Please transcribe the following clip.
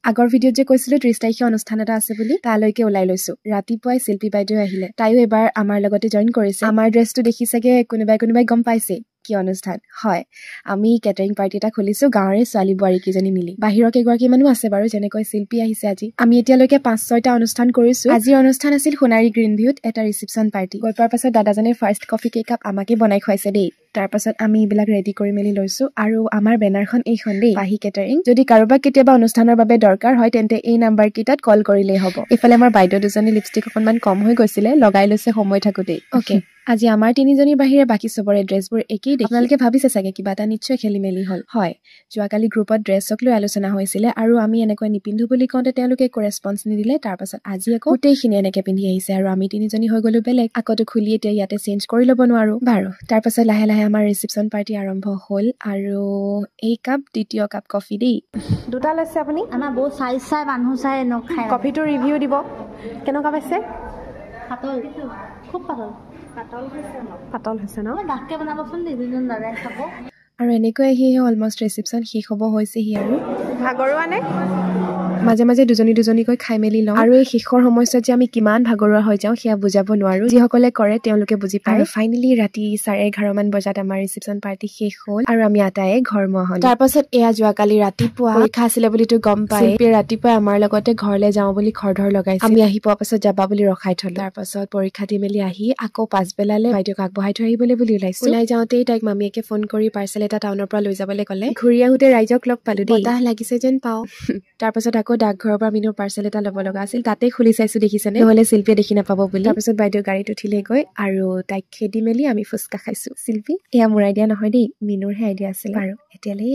আগৰ ভিডিঅ'ত যে কৈছিলো 30 তাৰিখে অনুষ্ঠান এটা আছে বুলি তালৈকে ওলাই লৈছো ৰাতিপুৱাই শিল্পী বাইদেউ আহিলে তাইও এবাৰ আমাৰ লগতে জয়েন কৰিছে আমাৰ ড্ৰেছটো দেখি চাগে কোনোবাই গম পাইছে কি অনুষ্ঠান হয় আমি কেটাৰিং পাৰ্টি এটা খুলিছো গাঁৱৰে ছোৱালী বোৱাৰী কিজনী মিলি বাহিৰৰ কেগৰাকী মানুহ আছে বাৰু যেনেকৈ শিল্পী আহিছে আজি আমি এতিয়ালৈকে 5-6টা অনুষ্ঠান কৰিছো আজিৰ অনুষ্ঠান আছিল সোণাৰী গ্ৰীণ ভিউত এটা ৰিসেপশন পাৰ্টি গৈ পোৱাৰ পাছত দাদাজনে ফাৰ্ষ্ট কফি কেক আমাকে বনাই খুৱাইছে দেই তাৰ পাছত আমি এইবিলাক ৰেডি কৰি মেলি লৈছো আৰু আমাৰ বেনাৰখন এইখন দেই পাহি কেটাৰিং যদি কাৰোবাক কেতিয়াবা অনুষ্ঠানৰ বাবে দৰকাৰ হয় তেন্তে এই নাম্বাৰ কিটাত কল কৰিলেই হ'ব এফালে আমাৰ বাইদেউ দুজনী লিপষ্টিক অকনমান কম হৈ গৈছিলে লগাই লৈছে সময় থাকোতেই ওকে আজি আমাৰ তিনিজনীৰ বাহিৰে বাকি সবৰে ড্ৰেছবোৰ একেই দেখি আপোনালোকে ভাবিছে চাগে কিবা এটা নিশ্চয় খেলি মেলি হ'ল হয় যোৱাকালি গ্ৰুপত ড্ৰেছক লৈ আলোচনা হৈছিলে আৰু আমি এনেকৈ নিপিন্ধো বুলি কওঁতে তেওঁলোকে একো ৰেছপন্স নিদিলে তাৰ পাছত আজি আকৌ গোটেইখিনি এনেকে পিন্ধি আহিছে আৰু আমি তিনিজনী হৈ গলো বেলেগ আকতো খুলি এতিয়া ইয়াতে চেঞ্জ কৰি ল'ব নোৱাৰো বাৰু তাৰ পাছত লাহে লাহে আমাৰ ৰিসেপশন পাৰ্টি আৰম্ভ হ'ল আৰু এই কাপ দ্বিতীয় কাপ কফি দেই দুটা লৈছে আপুনি আমাৰ বহুত চাই মানুহ চাই নখায় কফিটো ৰিভিউ দিব কেনেকুৱা পাইছে পাতল খুব পাতল হৈছে ন ডাককে বনাবচোন দুজন দাদাই খাব আৰু এনেকৈ আহি অলমষ্ট ৰিসেপশন শেষ হ'ব হৈছেহি আৰু ভাগৰুৱা নে মাজে মাজে দুজনীকৈ খাই মেলি লওঁ আৰু এই শেষৰ সময়ছোৱাত যে আমি কিমান ভাগৰুৱা হৈ যাওঁ সেয়া বুজাব নোৱাৰো যিসকলে কৰে তেওঁলোকে বুজি পায় আৰু ফাইনেলি ৰাতি 11:30 মান বজাত আমাৰ ৰিসেপশন পাৰ্টি শেষ হ'ল আৰু আমি আটায়ে ঘৰমুৱা হ'লো তাৰ পাছত এয়া যোৱাকালি ৰাতিপুৱা পৰীক্ষা আছিলে বুলিতো গম পাই ৰাতিপুৱা আমাৰ লগতে ঘৰলৈ যাওঁ বুলি খৰধৰ লগাইছে আমি আহি পোৱাৰ পাছত যাবা বুলি ৰখাই থলো তাৰ পাছত পৰীক্ষা দি মেলি আহি আকৌ পাছবেলালে বাইদেউক আগবঢ়াই থৈ আহিবলৈ বুলি ওলাইছো ওলাই যাওঁতেই তাইক মামীয়েকে ফোন কৰি পাৰ্চেল এটা টাউনৰ পৰা লৈ যাবলৈ ক'লে ঘূৰি আহোতে ৰাইজক লগ পালো দেই বতাহ লাগিছে যেন পাওঁ তাৰ পাছত আকৌ ডাকঘৰৰ পৰা মিনুৰ পাৰ্চেল এটা ল'ব লগা আছিল তাতে খুলি চাইছো দেখিছেনে নহলে শিল্পীয়ে দেখি নাপাব বুলি তাৰ পাছত বাইদেউ গাড়ীত উঠিলে গৈ আৰু তাইক খেদি মেলি আমি ফুচকা খাইছো শিল্পী এয়া মোৰ আইডিয়া নহয় দেই মিনুৰহে আইডিয়া আছিল আৰু এতিয়ালৈ